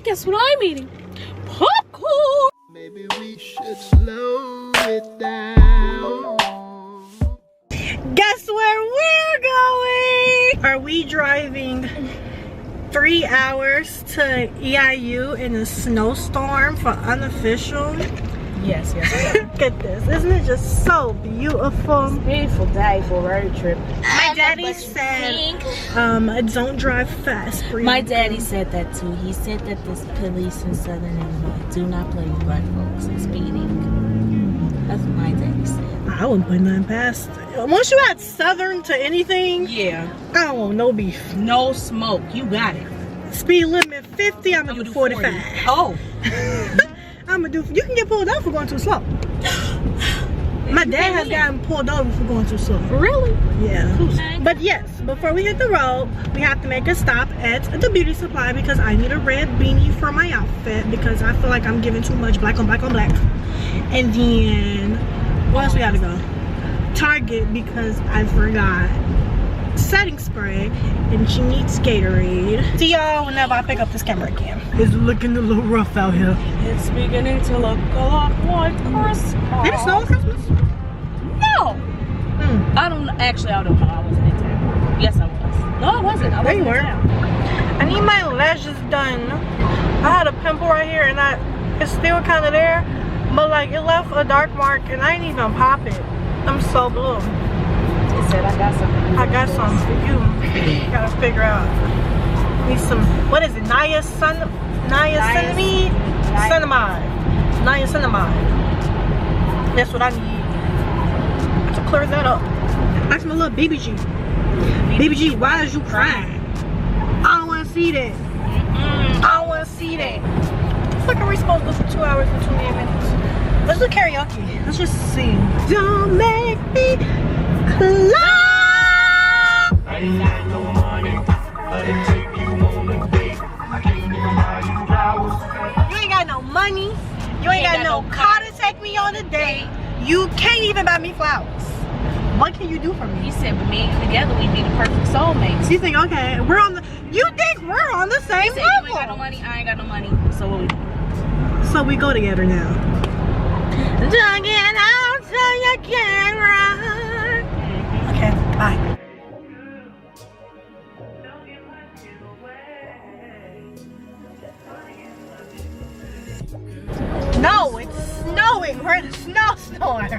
Guess what I'm eating? Popcorn! Maybe we should slow it down. Guess where we're going? Are we driving 3 hours to EIU in a snowstorm for unofficial? Yes. Look at this. Isn't it just so beautiful? Beautiful day for a road trip. My daddy said, don't drive fast. My daddy said that too. He said that this police in Southern Illinois do not play with black folks and speeding. That's what my daddy said. I wouldn't put nothing past it. Once you add Southern to anything, Yeah. I don't want no beef. No smoke. You got it. Speed limit 50, I'm gonna do 45. 40. Oh. I'm gonna do. You can get pulled over for going too slow. My dad has gotten pulled over for going too slow. Really? Yeah. But yes, before we hit the road, we have to make a stop at the beauty supply because I need a red beanie for my outfit because I feel like I'm giving too much black on black on black. And then, where else we gotta go? Target because I forgot setting spray and she needs Gatorade. See y'all whenever I pick up this camera again. It's looking a little rough out here. It's beginning to look a lot like Christmas. Did it snow on Christmas? No. I don't know. I wasn't in town. Yes, I was. No, I wasn't. I wasn't in town. I need my lashes done. I had a pimple right here and it's still kind of there, but like it left a dark mark and I didn't even pop it. I'm so blue. He said, I got something. I got some for you. Gotta figure out. Need some, what is it? Niacinamide? That's what I need to clear that up. Ask my little BBG. BBG, why is you crying? I don't want to see that. I don't want to see that. It's like, are we supposed to do for 2 hours and 28 minutes? Let's do karaoke. Let's just sing. Don't make me cry. I ain't got no money, but it take you on a date. I can't even buy you flowers. You ain't got no money. You ain't got no car to take me on a date. You can't even buy me flowers. What can you do for me? He said, but me and you together, we'd be the perfect soulmates. You think, okay, we're on the, you think we're on the same He said, level? you ain't got no money, I ain't got no money. So what we do? So we go together now. Don't get out so you can run. Okay, bye. No, it's snowing. We're in a snowstorm.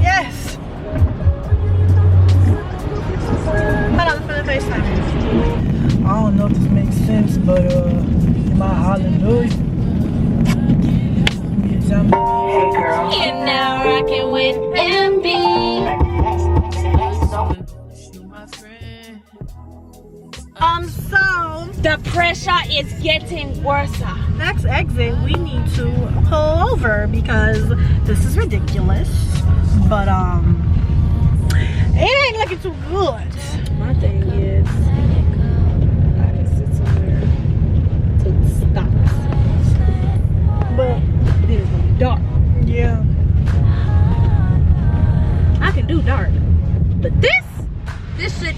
Yes. Hold on, for the FaceTime. I don't know if this makes sense, but my hallelujah. Hey girl. You're now rocking with MB. So The pressure is getting worse. next exit we need to pull over because this is ridiculous. But it ain't looking too good. My thing is, I can sit somewhere till it stops. But then it's gonna be dark. Yeah. I can do dark. But this shit,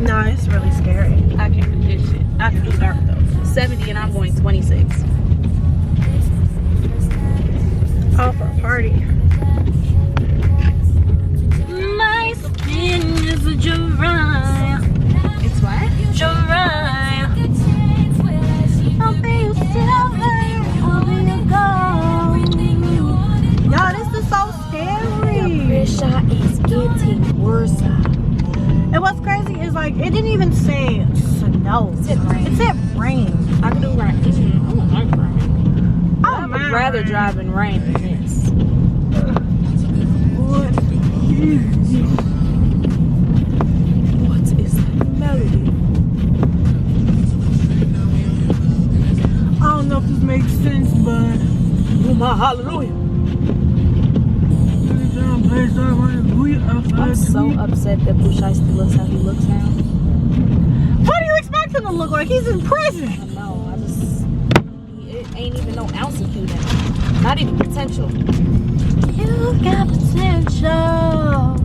No, it's really scary. I can't do this shit. I can do dark though. 70 and I'm going 26. All for a party. My skin is a Jiraiya. It's what? Jiraiya. I'll be your silver, I'll be your gold. Y'all, this is so scary. Pressure is getting worse. And what's crazy is like it didn't even say snow. It said rain. It said rain. I can do rain. I don't like rain. I I would rather drive in rain than this. What is that melody? I don't know if this makes sense, but Oh my hallelujah. I'm so upset that Bushai still looks how he looks now. what do you expect him to look like? He's in prison. I know, it ain't even no ounce of you now. Not even potential. You got potential.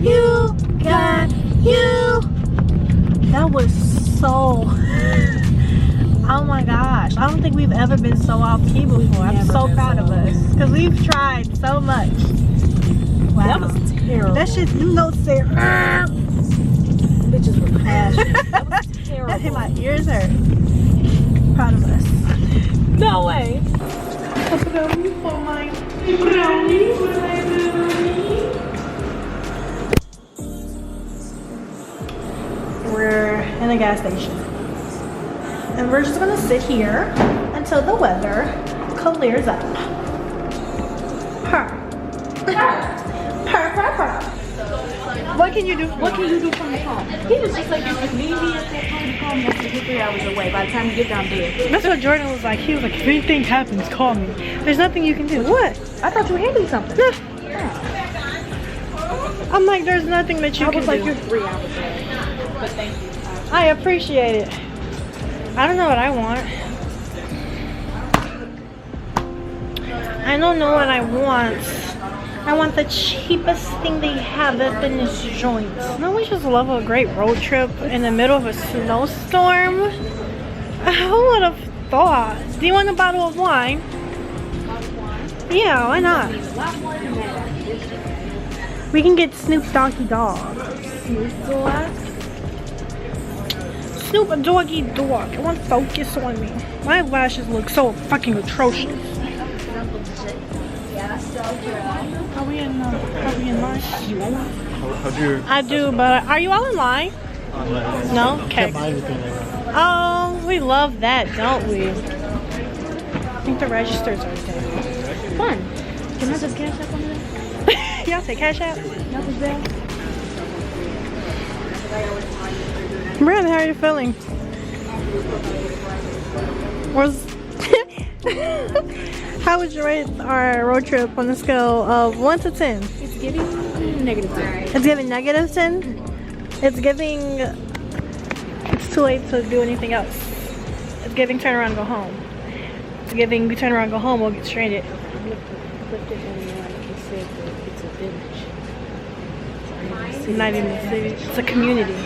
You got you. That was so ever been so off key before. I'm so proud of us. Because we've tried so much. Wow. That was terrible. That shit, you know, say, bitches were crashing. That was terrible. that hit my ears hurt. Proud of us. No way. We're in a gas station. And we're just gonna sit here until the weather clears up. Purr. Purr, purr, purr. What can you do? What can you do from the car? He was just like, if me and that time call me, that's 2-3 hours away. By the time you get down there. That's what Jordan was like. He was like, if anything happens, call me. There's nothing you can do. What? I thought you were handling something. No. I'm like, there's nothing that you can do. I was like, you're 3 hours away. But thank you. I appreciate it. I don't know what I want. I don't know what I want. I want the cheapest thing they have up in this joint. Don't we just love a great road trip in the middle of a snowstorm? Who would have thought? Do you want a bottle of wine? Yeah, why not? We can get Snoop Donkey Dog. Snoop Doggy Dog. I want focus on me. My lashes look so fucking atrocious. Are we in line? I do, but are you all in line? No? Okay. Oh, we love that, don't we? I think the registers are there. Fun. Can I just cash up on that? Y'all say cash out? Y'all just there? Brandon, how are you feeling? How would you rate our road trip on a scale of 1 to 10? It's giving -10. It's giving -10? It's giving... It's too late to do anything else. It's giving turn around and go home. It's giving we turn around and go home, we'll get stranded. It's not even a city. It's a community.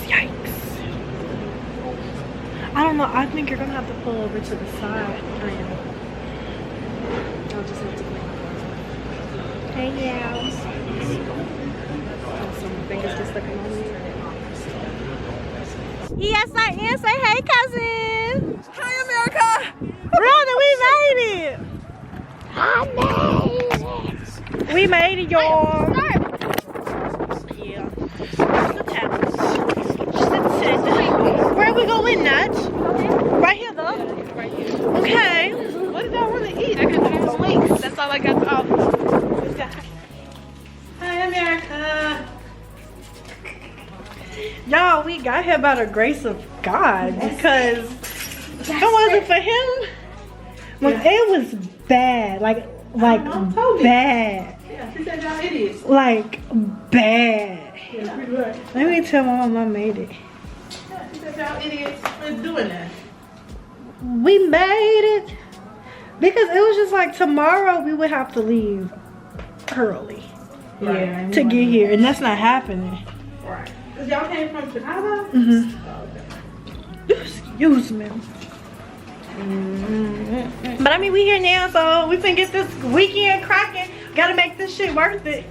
Yikes. I don't know. I think you're gonna have to pull over to the side. I am. I'll just have to go. Hey, yeah. Some fingers just stuck on me. Yes, I am. Say hey, cousin. Hi, America! Brother, we made it. We made it, y'all. Yeah. Where are we going, Nat? Right here, though? Right here. Okay. What did y'all want to eat? I got some wings. That's all I got to offer. Hi, America. Y'all, we got here by the grace of God because if it wasn't for him, it was bad. Like bad. Yeah, she said y'all idiots. Like bad. Yeah, pretty much. Let me tell my mom I made it. Yeah, she said y'all idiots. We're doing that. We made it because it was just like tomorrow we would have to leave early to get here, and that's not happening. Right. Cause y'all came from Chicago? Mm-hmm. Excuse me. But I mean, we here now, so we can get this weekend cracking. Gotta make this shit worth it.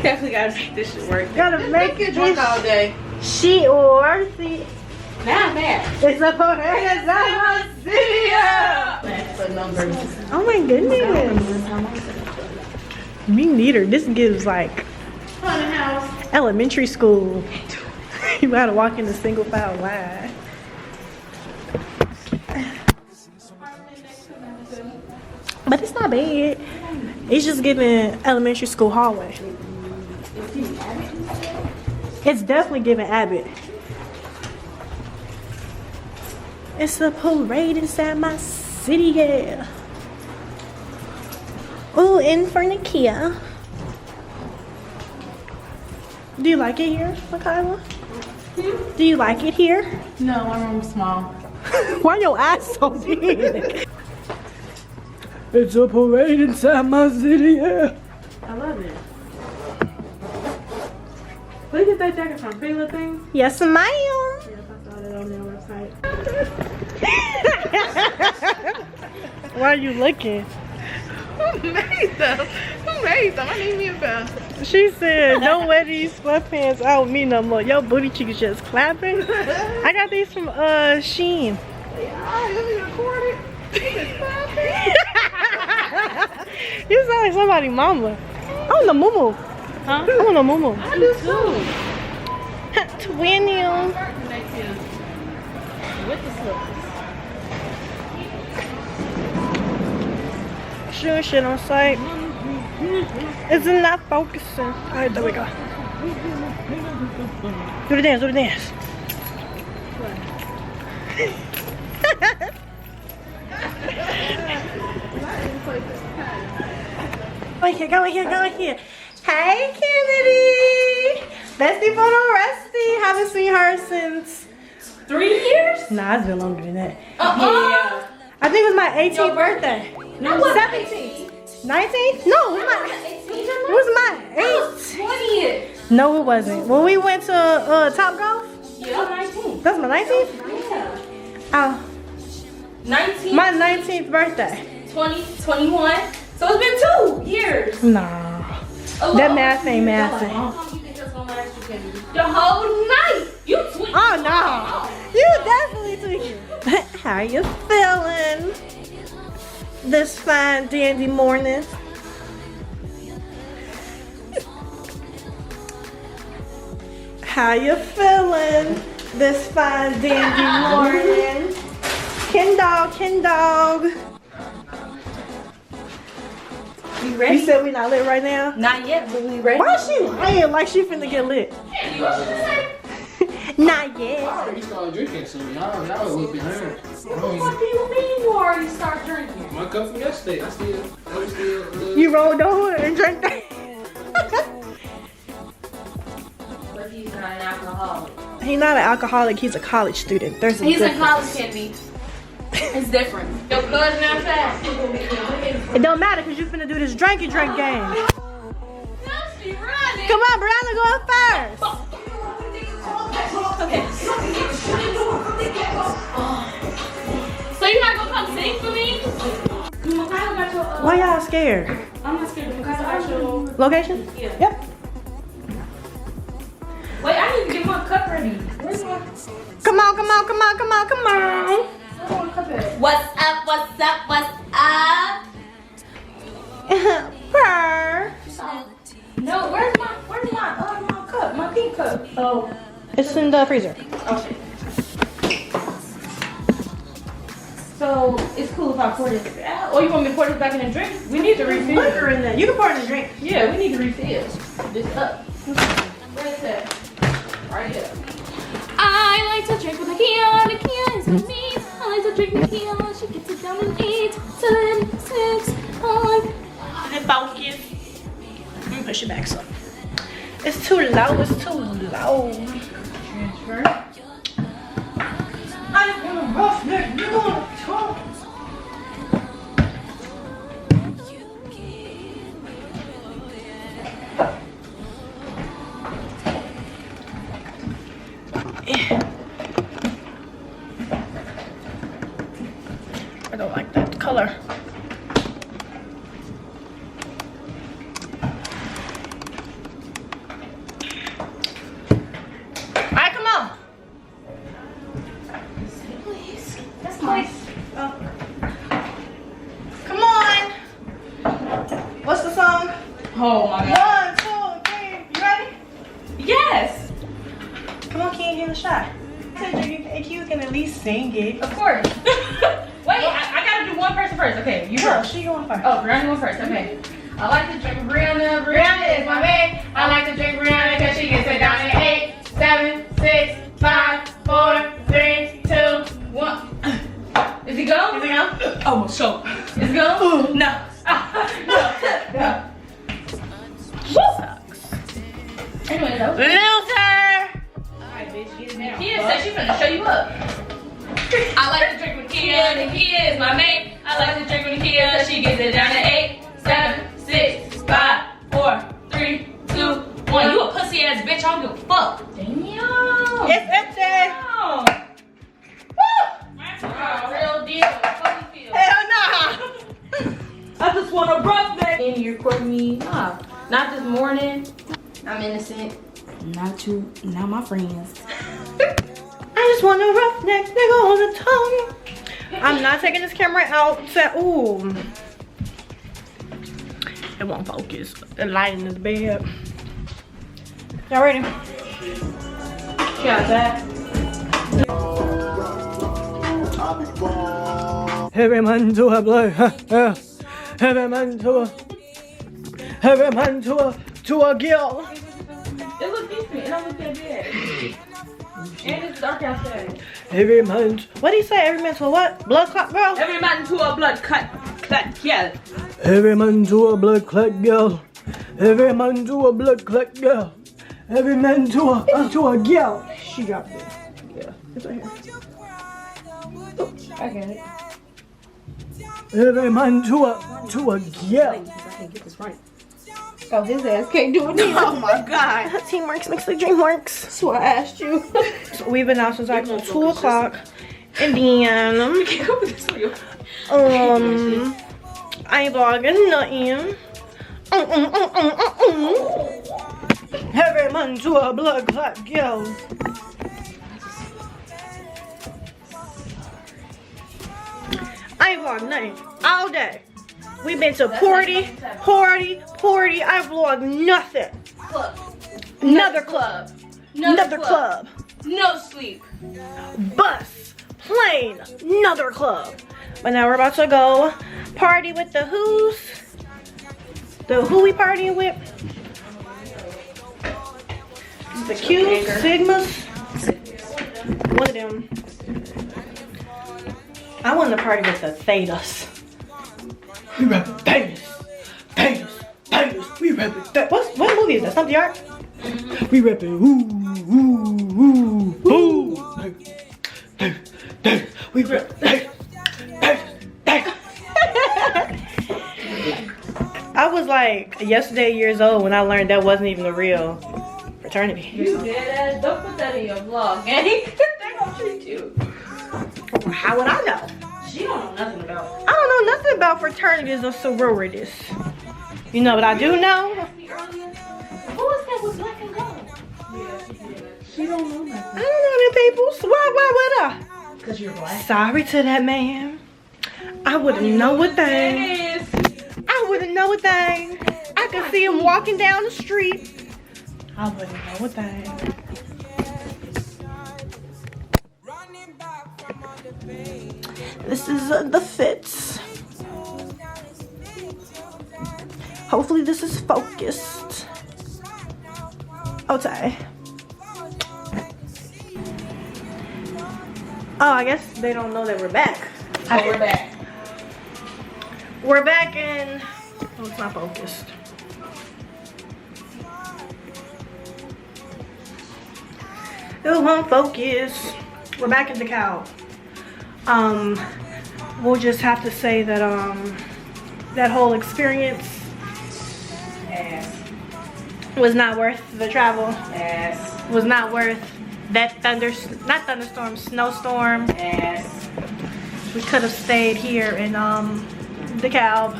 Definitely gotta make this shit work. Gotta make Get drunk all day. shit worth it. Now I'm mad. It's a For numbers. Oh my goodness. Me neither. This gives like Haunted house. elementary school. You gotta walk in a single file line. But it's not bad. It's just giving elementary school hallway. It's definitely giving Abbott. It's a parade inside my city, yeah. Ooh, in for Nakia. Do you like it here, Michaela? Do you like it here? No, my room's small. Why your eyes so big? It's a parade inside my city, yeah. I love it. Where you get that jacket from? Pretty Little Things? Yes, ma'am. Yes, I saw that on their website. Why are you looking? Who made them? Who made them? I need me a pair. She said, don't wear these sweatpants out with me no more. Your booty cheek is just clapping. I got these from Shein. Alright, let me record it. You sound like somebody mama. I want a mumu. Huh? I want a mumu. I do too. Twin you. With the slippers. Shooting shit on sight. It's not focusing. Alright, there we go. Do the dance, do the dance. Go in here. Hey, Kennedy. Bestie for the Rusty. Haven't seen her since 3 years? Nah, it's been longer than that. Yeah. I think it was my 18th birthday. No, 17th. 19th? No, it was my 8th. 20th. No, it wasn't. When we went to Top Golf, Yeah, 19th. that's my 19th? Yeah. Oh, 19th. my 19th birthday. 20, 21. So it's been 2 years. Nah. That math ain't mathing. How long you think that's gonna last you, Kennedy? The whole night. You tweet. Oh, no. You definitely tweaking. How you feeling this fine dandy morning? How you feeling this fine dandy morning? Ken dog. We You ready? said we not lit right now? Not yet, but we ready. Why is she lying like she finna get lit? You what you say? Not yet. I already started drinking, so y'all a little behind. What do you mean you already start drinking? My cup from yesterday, I still. You rolled over and drank that. But he's not an alcoholic. He's not an alcoholic, he's a college student. There's a He's in difference. college, Kennedy. It's different. Your cousin outside. It don't matter because you finna do this drinky drink game. Now she running. Come on, Brianna, go up first. Okay. So you're not gonna come sing for me? Mikhail got your, Why y'all scared? I'm not scared. Mikhail got your... Location? Yeah. Yep. Wait, I need to get my cup ready. Where's my... Come on. Where's my cup at? What's up? Purr. No, where's my cup? My pink cup. Oh. It's in the freezer. Okay. So it's cool if I pour this out. Or you want me to pour this back in the drink? We need to refill. Liquor in there. You can pour it in the drink. Yeah, we need to refill this up. Where's that? Right here. I like to drink with Nakia. Nakia is with me. I like to drink Nakia. She gets it down and 8, 7, 6, 5. And focus. Let me push it back some. It's too low. Transfer. I'm gonna rough neck. You're gonna talk. I don't like that color. Alright, come on. Please. That's nice. Oh. Come on. What's the song? Oh my god. 1, 2, 3. You ready? Yes. Come on, King, give it a shot. If you can at least sing it. Of course. Wait, I gotta do one person first. Okay, you No, first. she going first. Oh, Brianna going first. Okay. I like to drink Brianna. Brianna is my babe. I like to drink Brianna because she gets it down in 8, 7, 6, 5, 4, 3, 2, 1. Is he go? Is it go? Oh, sure. Is he go? No. No. Sucks. Anyway, though. Loser. Alright, bitch, get it down. Kia said she's gonna show you up. I like to drink with Kia. Kia is my mate. I like to drink with Kia. she gets it down to 8, 7, 6, 5, 4, 3, 2, 1. You a pussy ass bitch. I don't give a fuck. Damn. It's empty. Woo! Real deal. How you feel? Hell nah. I just want to roughneck. And you record me. Nah. Not this morning. I'm innocent. Not you. Not my friends. I just want a roughneck nigga on the tongue. I'm not taking this camera out. Ooh. It won't focus. The light in this bed. Y'all ready? Yeah, that. Every man to a blow. Every man to a girl. It looks decent. It don't look that bad. And it's dark outside. Every man. What do you say? Every man to a what? Blood clot girl? Every man to a blood clot girl. Every man to a blood clot girl. Every man to a blood clot girl. Every man to a girl. She dropped it. Yeah, it's right here. I get it. Every man to a girl. I can't get this right. Oh, his ass can't do it. Oh my god. Teamwork makes the dream works. That's what I asked you. So we've been out since like 2 o'clock. And then I ain't vlogging nothing. Every man to a blood clot girl. I ain't vlogged nothing all day. We've been to party. I vlogged nothing. Club. Another club. Another club. No sleep. Bus. Plane. Another club. But now we're about to go party with the who's. Who we partying with? The Q's, Sigmas. One of them. I want to party with the Thetas. We rapping Thetas. We rapping Thetas. What movie is that? Something art? Mm-hmm. We rapping ooh. We rapping I was like yesterday years old when I learned that wasn't even a real fraternity. You dead ass. Don't put that in your vlog, gang. They're gonna treat you. How would I know? She don't know nothing about it. I don't know nothing about fraternities or sororities. You know what I do know? Who was that with black and gold? She don't know nothing. I don't know them people. So why would I? Because you're black. Sorry to that man. I wouldn't know a thing. I wouldn't know a thing. I could see him walking down the street. I wouldn't know a thing. This is the fits. Hopefully this is focused. Okay. Oh, I guess they don't know that we're back. Oh, we're back. We're back in. Oh, it's not focused. It won't focus. We're back in the cow. We'll just have to say that that whole experience was not worth the travel. Was not worth that snowstorm. We could have stayed here in the cab.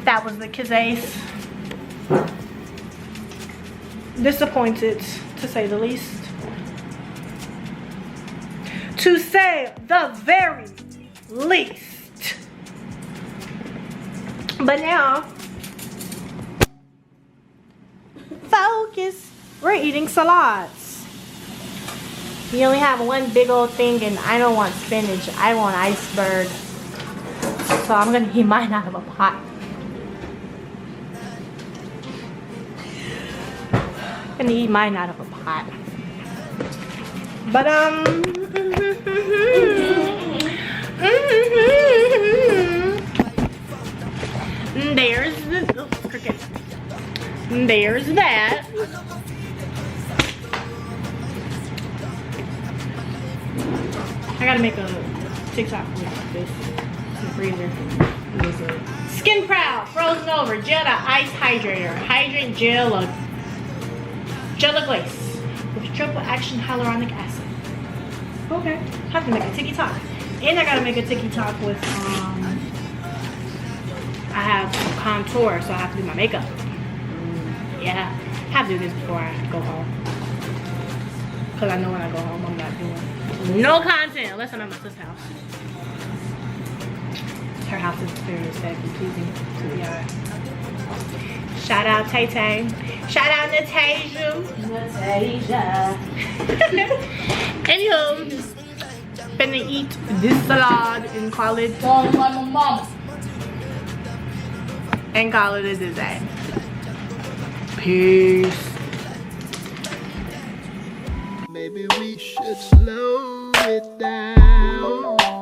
That was the case. Disappointed, to say the least. To say the very least. But now, focus. We're eating salads. You only have one big old thing, and I don't want spinach. I want iceberg. So I'm gonna eat mine out of a pot. Gonna eat mine out of a pot. But there's the cricket. There's that. I gotta make a TikTok with this in the freezer. Skin Proud Frozen Over Gel Ice Hydrator. Hydrate gel or glaze with triple action hyaluronic acid. Okay, have to make a TikTok. And I gotta make a TikTok with I have contour, so I have to do my makeup. Yeah, I have to do this before I go home. Cause I know when I go home, I'm not doing no content unless I'm at my sister's house. Her house is very aesthetically pleasing to the eye. Shout out Tay Tay. Shout out Natasia. Anywho, finna eat this salad and call it. Don't like my mom. And call it a day. Peace. Maybe we should slow it down.